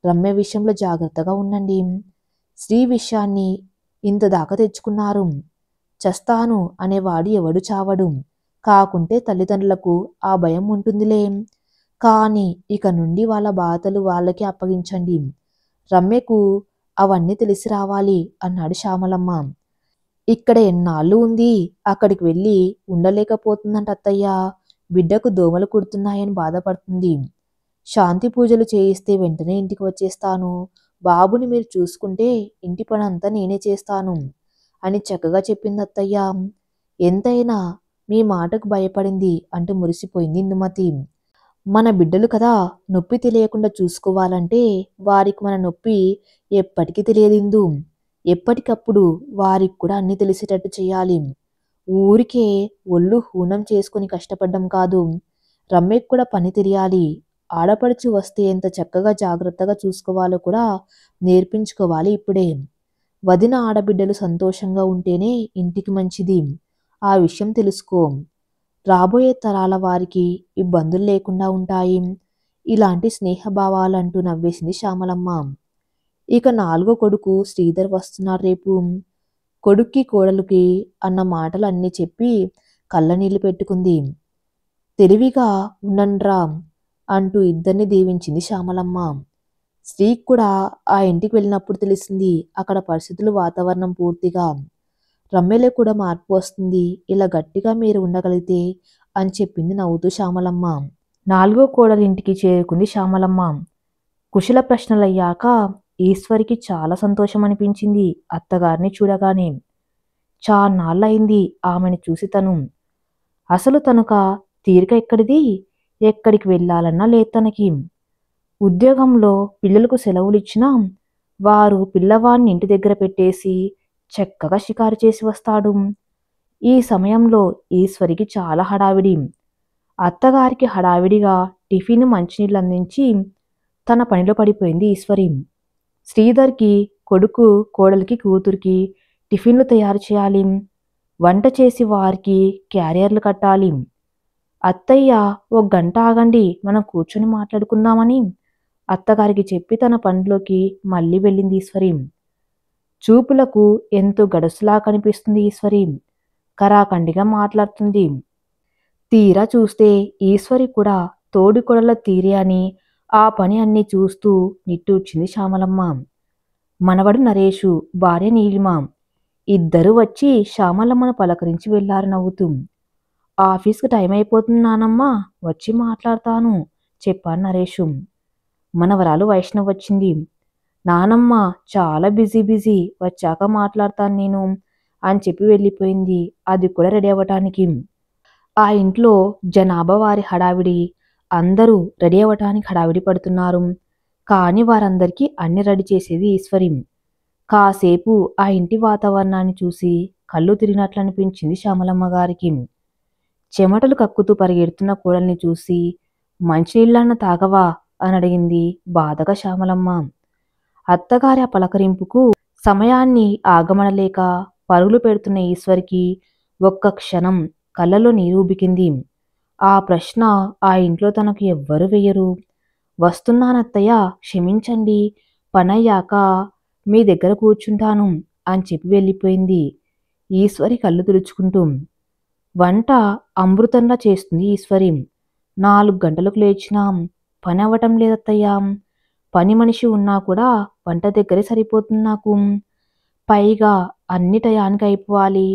రమ్య విషయంలో జాగ్రత్తగా ఉండండి. శ్రీ విషయాన్ని ఇంత దాకా తెచ్చుకున్నారు. చస్తాను అనేవాడు ఎవడు చావడు. కాకుంటే తల్లిదండ్రులకు ఆ భయం ఉంటుందిలే. కానీ ఇక నుండి వాళ్ళ బాధలు వాళ్ళకి అప్పగించండి. రమ్యకు అవన్నీ తెలిసి రావాలి అన్నాడు శ్యామలమ్మ. ఇక్కడ ఎన్నాళ్ళు ఉంది, అక్కడికి వెళ్ళి ఉండలేకపోతుందంట అత్తయ్య. బిడ్డకు దోమలు కుడుతున్నాయని బాధపడుతుంది. శాంతి పూజలు చేయిస్తే వెంటనే ఇంటికి వచ్చేస్తాను. బాబుని మీరు చూసుకుంటే ఇంటి పనంతా నేనే చేస్తాను అని చక్కగా చెప్పింది అత్తయ్య. ఎంతైనా మీ మాటకు భయపడింది అంటూ మురిసిపోయింది ఇందుమతి. మన బిడ్డలు కదా, నొప్పి తెలియకుండా చూసుకోవాలంటే వారికి మన నొప్పి ఎప్పటికీ తెలియదిందు. ఎప్పటికప్పుడు వారికి కూడా అన్ని తెలిసేటట్టు చేయాలి. ఊరికే ఒళ్ళు హూనం చేసుకుని కష్టపడ్డం కాదు. రమ్యకు కూడా పని తెలియాలి. ఆడపడుచు వస్తే ఎంత చక్కగా జాగ్రత్తగా చూసుకోవాలో కూడా నేర్పించుకోవాలి ఇప్పుడే. వదిన ఆడబిడ్డలు సంతోషంగా ఉంటేనే ఇంటికి మంచిది. ఆ విషయం తెలుసుకో. రాబోయే తరాల వారికి ఇబ్బందులు లేకుండా ఉంటాయి. ఇలాంటి స్నేహభావాలంటూ నవ్వేసింది శ్యామలమ్మ. ఇక 4వ కొడుకు శ్రీధర్ వస్తున్నాడు రేపు. కొడుక్కి కోడలుకి అన్న మాటలు అన్నీ చెప్పి కళ్ళనీళ్లు పెట్టుకుంది. తెలివిగా ఉండండ్రా అంటూ ఇద్దరిని దీవించింది శ్యామలమ్మ. శ్రీకి కూడా ఆ ఇంటికి వెళ్ళినప్పుడు తెలిసింది అక్కడ పరిస్థితులు, వాతావరణం పూర్తిగా. రమ్యలో కూడా మార్పు వస్తుంది ఇలా గట్టిగా మీరు ఉండగలిగితే అని చెప్పింది నవ్వుతూ శ్యామలమ్మ. 4వ కోడలి ఇంటికి చేరుకుంది శ్యామలమ్మ. కుశల ప్రశ్నలయ్యాక ఈశ్వరికి చాలా సంతోషం అనిపించింది అత్తగారిని చూడగానే. చాన్నాళ్ళయింది ఆమెను చూసి తను. అసలు తనక తీరిక ఎక్కడిది? ఎక్కడికి వెళ్ళాలన్నా లేదు తనకి. ఉద్యోగంలో పిల్లలకు సెలవులిచ్చినా వారు పిల్లవాడిని ఇంటి దగ్గర పెట్టేసి చక్కగా షికారు చేసి వస్తాడు. ఈ సమయంలో ఈశ్వరికి చాలా హడావిడి. అత్తగారికి హడావిడిగా టిఫిన్, మంచినీళ్ళు అందించి తన పనిలో పడిపోయింది ఈశ్వరి. శ్రీధర్కి, కొడుకు కోడలికి కూతురికి టిఫిన్లు తయారు చేయాలి. వంట చేసి వారికి క్యారియర్లు కట్టాలి. అత్తయ్య ఓ గంట ఆగండి, మనం కూర్చొని మాట్లాడుకుందామని అత్తగారికి చెప్పి తన పనిలోకి మళ్ళీ వెళ్ళింది ఈశ్వరి. చూపులకు ఎంతో గడుసులా కనిపిస్తుంది ఈశ్వరి. కరాఖండిగా మాట్లాడుతుంది. తీరా చూస్తే ఈశ్వరి కూడా తోడికొడల తీరే అని ఆ పని అన్నీ చూస్తూ నిట్టూర్చింది శ్యామలమ్మ. మనవడు నరేషు, భార్య నీలిమ ఇద్దరూ వచ్చి శ్యామలమ్మను పలకరించి వెళ్లారు నవ్వుతూ. ఆఫీస్కి టైం అయిపోతుంది నానమ్మ, వచ్చి మాట్లాడతాను చెప్పాను నరేషు. మనవరాలు వైష్ణవ్ వచ్చింది. నానమ్మ చాలా బిజీ, వచ్చాక మాట్లాడతాను నేను అని చెప్పి వెళ్ళిపోయింది. అది కూడా రెడీ అవ్వటానికి. ఆ ఇంట్లో జనాభా వారి హడావిడి. అందరూ రెడీ అవ్వటానికి హడావిడి పడుతున్నారు. కానీ వారందరికీ అన్ని రెడీ చేసేది ఈశ్వరి. కాసేపు ఆ ఇంటి వాతావరణాన్ని చూసి కళ్ళు తిరిగినట్లు అనిపించింది శ్యామలమ్మ గారికి. చెమటలు కక్కుతూ పరిగెడుతున్న కోడల్ని చూసి మంచినీళ్ళన్న తాగవా అని అడిగింది బాధగా శ్యామలమ్మ. అత్తగారి ఆ పలకరింపుకు సమయాన్ని ఆగమనలేక పరుగులు పెడుతున్న ఈశ్వరికి ఒక్క క్షణం కళ్ళలో నీరు ఉబికింది. ఆ ప్రశ్న ఆ ఇంట్లో తనకు ఎవ్వరూ వేయరు. వస్తున్నానత్తయ్య, క్షమించండి, పనయ్యాక మీ దగ్గర కూర్చుంటాను అని చెప్పి వెళ్ళిపోయింది ఈశ్వరి కళ్ళు తుడుచుకుంటూ. వంట అమృతంలా చేస్తుంది ఈశ్వరి. 4 గంటలకు లేచినాం, పని అవ్వటం లేదత్తయ్యా. పని మనిషి ఉన్నా కూడా వంట దగ్గరే సరిపోతుంది నాకు. పైగా అన్ని టయానికి అయిపోవాలి.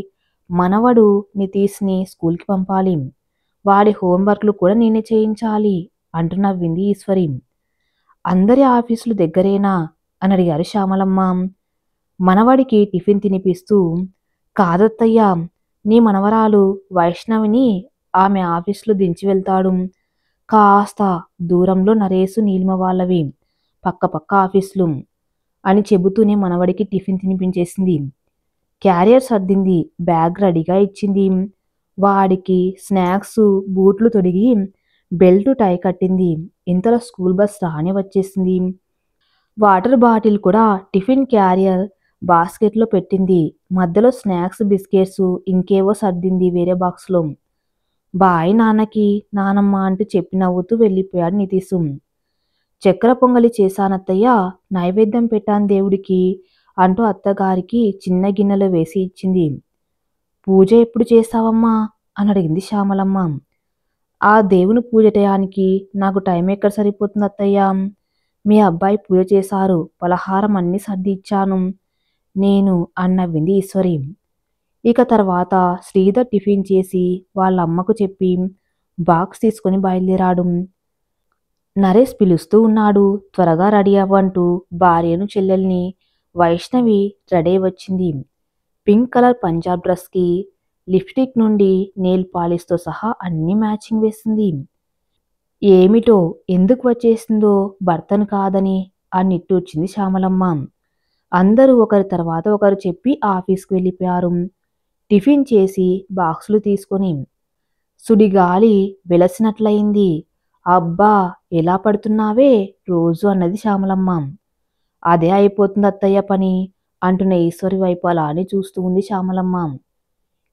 మనవడు నితీష్ని స్కూల్కి పంపాలి. వాడి హోంవర్క్లు కూడా నేనే చేయించాలి అంటూ నవ్వింది ఈశ్వరి. అందరి ఆఫీసులు దగ్గరేనా అని అడిగారు శ్యామలమ్మ. మనవడికి టిఫిన్ తినిపిస్తూ, కాదత్తయ్యా, నీ మనవరాలు వైష్ణవిని ఆమె ఆఫీసులో దించి వెళ్తాడు. కాస్త దూరంలో నరేసు, నీలిమ వాళ్ళవి పక్క ఆఫీసులు అని చెబుతూనే మనవడికి టిఫిన్ తినిపించేసింది. క్యారియర్ సర్దింది, బ్యాగ్ రెడీగా ఇచ్చింది. వాడికి స్నాక్స్, బూట్లు తొడిగి బెల్ట్, టై కట్టింది. ఇంతలో స్కూల్ బస్ రాని వచ్చేసింది. వాటర్ బాటిల్ కూడా టిఫిన్ క్యారియర్ బాస్కెట్లో పెట్టింది. మధ్యలో స్నాక్స్, బిస్కెట్స్ ఇంకేవో సర్దింది వేరే బాక్స్లో. బాయ్ నాన్నకి, నానమ్మ అంటూ చెప్పి నవ్వుతూ వెళ్ళిపోయాడు నితీశు. చక్కెర పొంగలి చేశానత్తయ్య, నైవేద్యం పెట్టాను దేవుడికి అంటూ అత్తగారికి చిన్న గిన్నెలో వేసి ఇచ్చింది. పూజ ఎప్పుడు చేస్తావమ్మా అని అడిగింది శ్యామలమ్మ. ఆ దేవుని పూజ టయానికి నాకు టైం ఎక్కడ సరిపోతుంది అత్తయ్య. మీ అబ్బాయి పూజ చేశారు, పలహారం అన్నీ సర్ది ఇచ్చాను నేను అని నవ్వింది ఈశ్వరి. ఇక తర్వాత శ్రీధర్ టిఫిన్ చేసి వాళ్ళ అమ్మకు చెప్పి బాక్స్ తీసుకొని బయలుదేరాడు. నరేష్ పిలుస్తూ ఉన్నాడు, త్వరగా రెడీ అవ్వంటూ భార్యను చెల్లెల్ని. వైష్ణవి రెడీ వచ్చింది. పింక్ కలర్ పంజాబ్ డ్రెస్కి లిప్స్టిక్ నుండి నెయిల్ పాలిష్తో సహా అన్ని మ్యాచింగ్ వేసింది. ఏమిటో ఎందుకు వచ్చేసిందో భర్తను కాదని అని నిట్టూర్చింది శ్యామలమ్మ. అందరూ ఒకరి తర్వాత ఒకరు చెప్పి ఆఫీస్కి వెళ్ళిపోయారు. టిఫిన్ చేసి బాక్సులు తీసుకొని సుడిగాలి వెలసినట్లయింది. అబ్బా ఎలా పడుతున్నావే రోజు అన్నది శ్యామలమ్మ. అదే అయిపోతుంది అత్తయ్య పని అంటున్న ఈశ్వరి వైపు అలానే చూస్తూ ఉంది శ్యామలమ్మ.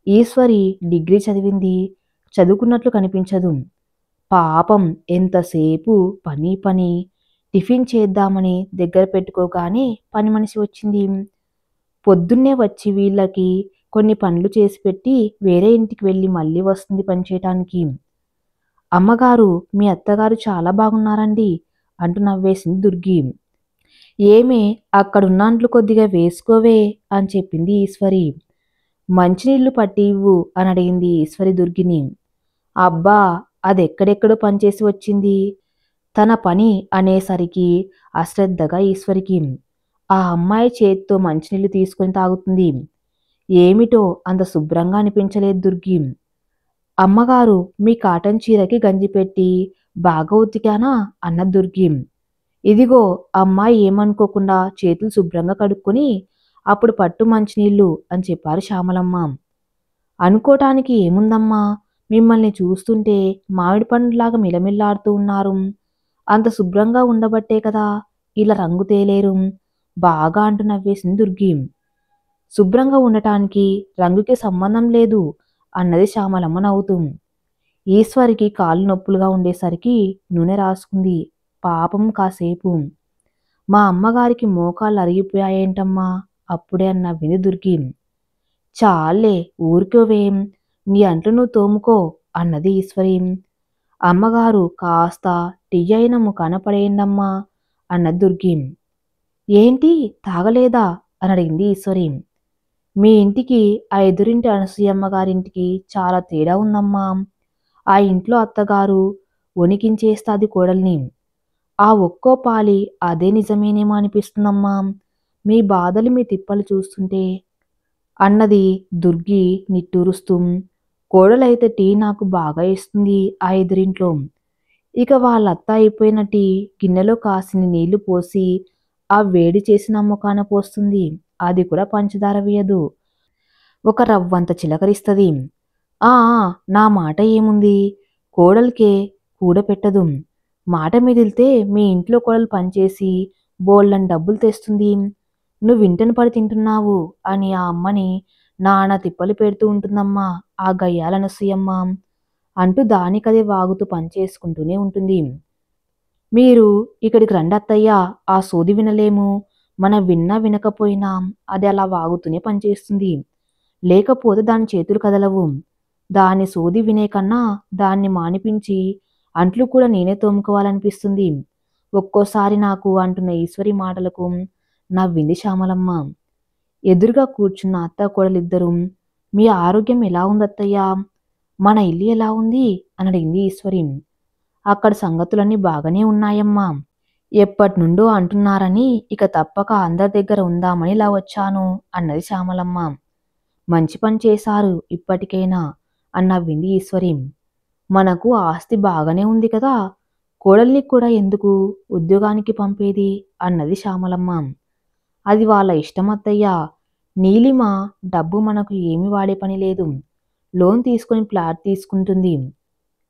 ఈశ్వరి డిగ్రీ చదివింది, చదువుకున్నట్లు కనిపించదు. పాపం ఎంతసేపు పని పని. టిఫిన్ చేద్దామని దగ్గర పెట్టుకోగానే పని మనిషి వచ్చింది. పొద్దున్నే వచ్చి వీళ్ళకి కొన్ని పనులు చేసి పెట్టి వేరే ఇంటికి వెళ్ళి మళ్ళీ వస్తుంది పనిచేయటానికి. అమ్మగారు మీ అత్తగారు చాలా బాగున్నారండి అంటూ నవ్వేసింది దుర్గి. ఏమే అక్కడున్న అంట్లు కొద్దిగా వేసుకోవే అని చెప్పింది ఈశ్వరి. మంచినీళ్లు పట్టి ఇవ్వు అని అడిగింది ఈశ్వరి దుర్గిని. అబ్బా అదెక్కడెక్కడో పనిచేసి వచ్చింది. తన పని అనేసరికి అశ్రద్ధగా ఈశ్వరికి. ఆ అమ్మాయి చేత్తో మంచినీళ్లు తీసుకొని తాగుతుంది. ఏమిటో అంత శుభ్రంగా అనిపించలేదు దుర్గి. అమ్మగారు మీ కాటన్ చీరకి గంజి పెట్టి బాగా ఉతికానా అన్న దుర్గి. ఇదిగో అమ్మాయి ఏమనుకోకుండా చేతులు శుభ్రంగా కడుక్కొని అప్పుడు పట్టు మంచినీళ్ళు అని చెప్పారు శ్యామలమ్మ. అనుకోటానికి ఏముందమ్మా, మిమ్మల్ని చూస్తుంటే మామిడి పండులాగా మిలమిల్లాడుతూ ఉన్నారు. అంత శుభ్రంగా ఉండబట్టే కదా ఇలా రంగు తేలేరు బాగా అంటూ నవ్వేసింది దుర్గి. శుభ్రంగా ఉండటానికి రంగుకి సంబంధం లేదు అన్నది శ్యామలమ్మ నవ్వుతూ. ఈశ్వరికి కాళ్ళు నొప్పులుగా ఉండేసరికి నూనె రాసుకుంది. పాపం కాసేపు. మా అమ్మగారికి మోకాళ్ళు అరిగిపోయాయేంటమ్మా అప్పుడే అని నవ్వింది దుర్గి. చాలే ఊరుకోవేం, నీ అంట్లు నువ్వు తోముకో అన్నది ఈశ్వరి. అమ్మగారు కాస్త టీ అయిన ముఖాన పడేయండమ్మా అన్నది దుర్గి. ఏంటి తాగలేదా అని అడిగింది ఈశ్వరి. మీ ఇంటికి ఆ ఎదురింటి అనసూయమ్మ గారింటికి చాలా తేడా ఉందమ్మా. ఆ ఇంట్లో అత్తగారు వణికించేస్తాది కోడల్ని. ఆ ఒక్కో పాలి అదే నిజమేనేమో అనిపిస్తుందమ్మా, మీ బాధలు మీ తిప్పలు చూస్తుంటే అన్నది దుర్గి నిట్టూరుస్తూ. కోడలైతే టీ నాకు బాగా ఇస్తుంది ఆ ఎదురింట్లో. ఇక వాళ్ళత్త అయిపోయిన టీ గిన్నెలో కాసిన నీళ్లు పోసి ఆ వేడి చేసిన ముఖాన పోస్తుంది. అది కూడా పంచదార వేయదు, ఒక రవ్వంత చిలకరిస్తుంది. ఆ నా మాట ఏముంది, కోడలికే కూడపెట్టదు. మాట మిదిలితే మీ ఇంట్లో కోడలు పనిచేసి బోళ్ళని డబ్బులు తెస్తుంది. నువ్వు ఇంటను పడి తింటున్నావు అని ఆ అమ్మని నాన్న తిప్పలు పెడుతూ ఉంటుందమ్మా ఆ గయ్యాలనసూయమ్మ అంటూ దానికదే వాగుతూ పనిచేసుకుంటూనే ఉంటుంది. మీరు ఇక్కడికి రండి అత్తయ్య, ఆ సోది వినలేము. మనం విన్నా వినకపోయినా అది అలా వాగుతూనే పనిచేస్తుంది. లేకపోతే దాని చేతులు కదలవు. దాని సోది వినే కన్నా దాన్ని మానిపించి అంట్లు కూడా నేనే తోముకోవాలనిపిస్తుంది ఒక్కోసారి నాకు అంటున్న ఈశ్వరి మాటలకు నవ్వింది శ్యామలమ్మ. ఎదురుగా కూర్చున్న అత్త కోడలిద్దరూ మీ ఆరోగ్యం ఎలా ఉందత్తయ్యా, మన ఇల్లు ఎలా ఉంది అని అడిగింది ఈశ్వరి. అక్కడ సంగతులన్నీ బాగానే ఉన్నాయమ్మా. ఎప్పటినుండో అంటున్నారని ఇక తప్పక అందరి దగ్గర ఉందామని ఇలా వచ్చాను అన్నది శ్యామలమ్మ. మంచి పని చేశారు ఇప్పటికైనా అని నవ్వింది ఈశ్వరి. మనకు ఆస్తి బాగానే ఉంది కదా, కోడల్ని కూడా ఎందుకు ఉద్యోగానికి పంపేది అన్నది శ్యామలమ్మ. అది వాళ్ళ ఇష్టం అత్తయ్య. నీలిమ డబ్బు మనకు ఏమి వాడే పని లేదు. లోన్ తీసుకొని ఫ్లాట్ తీసుకుంటుంది.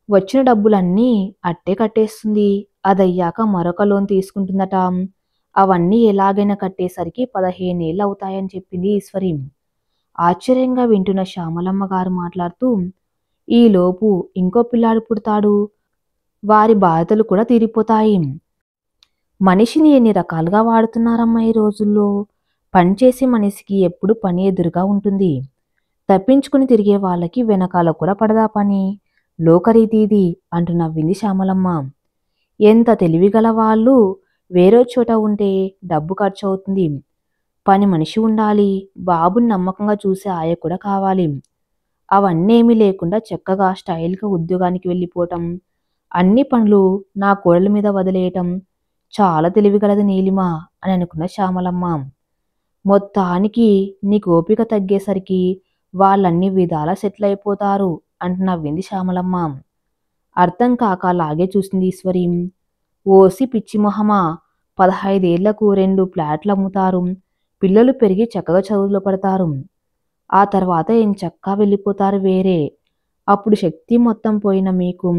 వచ్చిన డబ్బులన్నీ అట్టే కట్టేస్తుంది. అదయ్యాక మరొక లోన్ తీసుకుంటుందట. అవన్నీ ఎలాగైనా కట్టేసరికి 15 ఏళ్ళు అవుతాయని చెప్పింది ఈశ్వరి. ఆశ్చర్యంగా వింటున్న శ్యామలమ్మ గారు మాట్లాడుతూ, ఈలోపు ఇంకో పిల్లాడు పుడతాడు. వారి బాధలు కూడా తీరిపోతాయి. మనిషిని ఎన్ని రకాలుగా వాడుతున్నారమ్మా ఈ రోజుల్లో. పనిచేసే మనిషికి ఎప్పుడు పని ఎదురుగా ఉంటుంది. తప్పించుకుని తిరిగే వాళ్ళకి వెనకాల కూడా పడదా పని. లోకరీతి ఇది అంటూ నవ్వింది శ్యామలమ్మ. ఎంత తెలివిగల వాళ్ళు వేరే చోట ఉంటే డబ్బు ఖర్చు అవుతుంది. పని మనిషి ఉండాలి. బాబుని నమ్మకంగా చూసే ఆయ కూడా కావాలి. అవన్నీ ఏమీ లేకుండా చక్కగా స్టైల్గా ఉద్యోగానికి వెళ్ళిపోవటం, అన్ని పనులు నా కోడల మీద వదిలేయటం చాలా తెలివిగలది నీలిమ అని అనుకున్న శ్యామలమ్మ. మొత్తానికి నీకు ఓపిక తగ్గేసరికి వాళ్ళన్ని విధాలా సెటిల్ అయిపోతారు అంటూ నవ్వింది శ్యామలమ్మ. అర్థం కాక అలాగే చూసింది ఈశ్వరి. ఓసి పిచ్చి మొహమా, 15 ఏళ్లకు 2 ఫ్లాట్లు అమ్ముతారు. పిల్లలు పెరిగి చక్కగా చదువులో పడతారు. ఆ తర్వాత ఎంచక్కా వెళ్ళిపోతారు వేరే. అప్పుడు శక్తి మొత్తం పోయిన మీకు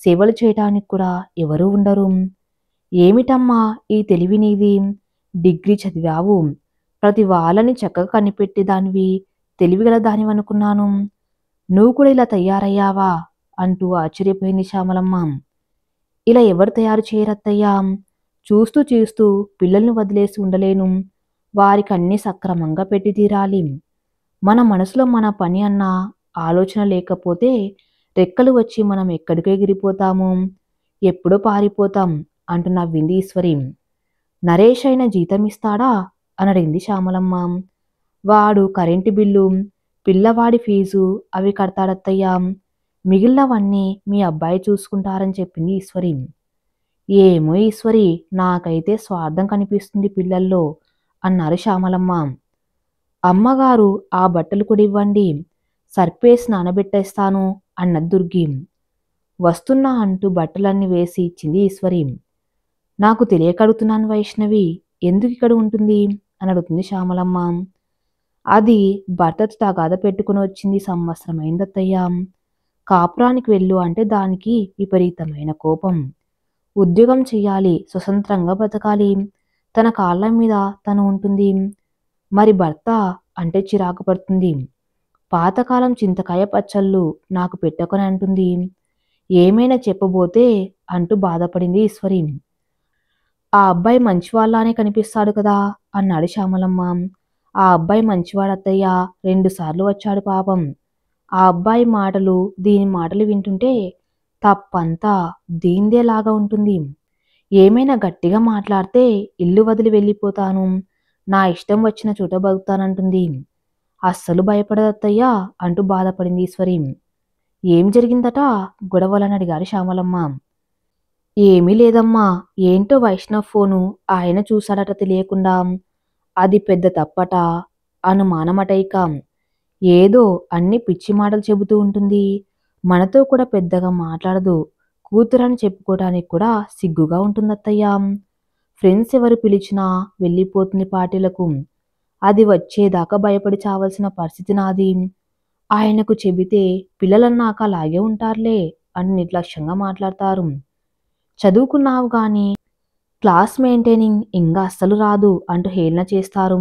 సేవలు చేయటానికి కూడా ఎవరూ ఉండరు. ఏమిటమ్మా ఈ తెలివి నీది? డిగ్రీ చదివావు. ప్రతి వాళ్ళని చక్కగా కనిపెట్టేదానివి, తెలివిగల దానివనుకున్నాను. నువ్వు కూడా ఇలా తయారయ్యావా అంటూ ఆశ్చర్యపోయింది శ్యామలమ్మ. ఇలా ఎవరు తయారు చేయరత్తయ్యా? చూస్తూ చూస్తూ పిల్లల్ని వదిలేసి ఉండలేను. వారికి అన్నీ సక్రమంగా పెట్టి తీరాలి. మన మనసులో మన పని అన్న ఆలోచన లేకపోతే రెక్కలు వచ్చి మనం ఎక్కడికో ఎగిరిపోతాము, ఎప్పుడో పారిపోతాం అంటూ నవ్వింది ఈశ్వరి. నరేష్ అయిన జీతం ఇస్తాడా అని అడిగింది శ్యామలమ్మ. వాడు కరెంటు బిల్లు, పిల్లవాడి ఫీజు అవి కడతాడత్తయ్యా. మిగిలినవన్నీ మీ అబ్బాయి చూసుకుంటారని చెప్పింది ఈశ్వరి. ఏమో ఈశ్వరి, నాకైతే స్వార్థం కనిపిస్తుంది పిల్లల్లో అన్నారు శ్యామలమ్మ. అమ్మగారు ఆ బట్టలు కూడా ఇవ్వండి, సర్పేసి నానబెట్టేస్తాను అన్నది దుర్గి. వస్తున్నా అంటూ బట్టలన్నీ వేసి ఇచ్చింది ఈశ్వరి. నాకు తెలియకడుగుతున్నాను వైష్ణవి, ఎందుకు ఇక్కడ ఉంటుంది అని అడుగుతుంది శ్యామలమ్మ. అది భర్తతో తగాద పెట్టుకుని వచ్చింది, సంవత్సరమైందత్తయ్యా. కాపురానికి వెళ్ళు అంటే దానికి విపరీతమైన కోపం. ఉద్యోగం చెయ్యాలి, స్వతంత్రంగా బతకాలి, తన కాళ్ళ మీద తను ఉంటుంది. మరి భర్త అంటే చిరాకు పడుతుంది. పాతకాలం చింతకాయ పచ్చళ్ళు నాకు పెట్టకొని అంటుంది. ఏమైనా చెప్పబోతే అంటూ బాధపడింది ఈశ్వరి. ఆ అబ్బాయి మంచివాళ్ళనే కనిపిస్తాడు కదా అన్నాడు శ్యామలమ్మ. ఆ అబ్బాయి మంచివాడత్తయ్యా, 2 సార్లు వచ్చాడు పాపం. ఆ అబ్బాయి మాటలు దీని మాటలు వింటుంటే తప్పంతా దీందేలాగా ఉంటుంది. ఏమైనా గట్టిగా మాట్లాడితే ఇల్లు వదిలి వెళ్ళిపోతాను, నా ఇష్టం వచ్చిన చోట బతుకుతానంటుంది. అస్సలు భయపడదత్తయ్యా అంటూ బాధపడింది ఈశ్వరి. ఏం జరిగిందట గొడవలని అడిగారు శ్యామలమ్మ. ఏమీ లేదమ్మా, ఏంటో వైష్ణవ్ ఫోను ఆయన చూశాడట తెలియకుండా. అది పెద్ద తప్పట, అనుమానమట ఇక. ఏదో అన్ని పిచ్చి మాటలు చెబుతూ ఉంటుంది. మనతో కూడా పెద్దగా మాట్లాడదు. కూతురని చెప్పుకోవడానికి కూడా సిగ్గుగా ఉంటుందత్తయ్యా. ఫ్రెండ్స్ ఎవరు పిలిచినా వెళ్ళిపోతుంది పార్టీలకు. అది వచ్చేదాకా భయపడి చావాల్సిన పరిస్థితి నాది. ఆయనకు చెబితే పిల్లలన్నాక అలాగే ఉంటారులే అని నిర్లక్ష్యంగా మాట్లాడతారు. చదువుకున్నావు గాని క్లాస్ మెయింటైనింగ్ ఇంకా అస్సలు రాదు అంటూ హేళన చేస్తారు.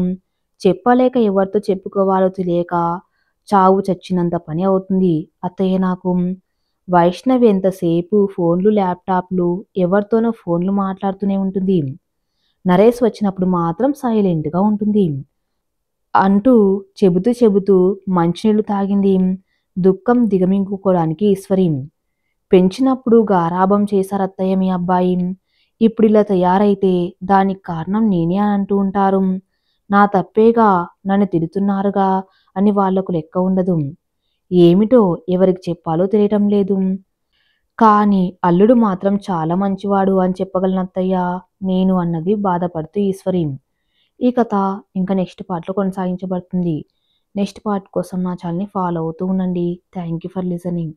చెప్పలేక ఎవరితో చెప్పుకోవాలో తెలియక చావు చచ్చినంత పని అవుతుంది అత్తయ్య నాకు. వైష్ణవి ఎంతసేపు ఫోన్లు ల్యాప్టాప్లు ఎవరితోనో ఫోన్లు మాట్లాడుతూనే ఉంటుంది. నరేష్ వచ్చినప్పుడు మాత్రం సైలెంట్గా ఉంటుంది అంటూ చెబుతూ చెబుతూ మంచినీళ్లు తాగింది. దుఃఖం దిగమింగుకోవడానికి ఈశ్వరి. పెంచినప్పుడు గారాబం చేశారత్తయ్య మీ అబ్బాయి. ఇప్పుడు ఇలా తయారైతే దానికి కారణం నేనే అని అంటూ ఉంటారు. నా తప్పేగా, నన్ను తిడుతున్నారుగా అని వాళ్లకు లెక్క ఉండదు. ఏమిటో ఎవరికి చెప్పాలో తెలియటం లేదు. కానీ అల్లుడు మాత్రం చాలా మంచివాడు అని చెప్పగలనత్తయ్య నేను అన్నది బాధపడుతూ ఈశ్వరి. ఈ కథ ఇంకా నెక్స్ట్ పార్ట్లో కొనసాగించబడుతుంది. నెక్స్ట్ పార్ట్ కోసం నా ఛానల్ని ఫాలో అవుతూ ఉండండి. Thank you for listening.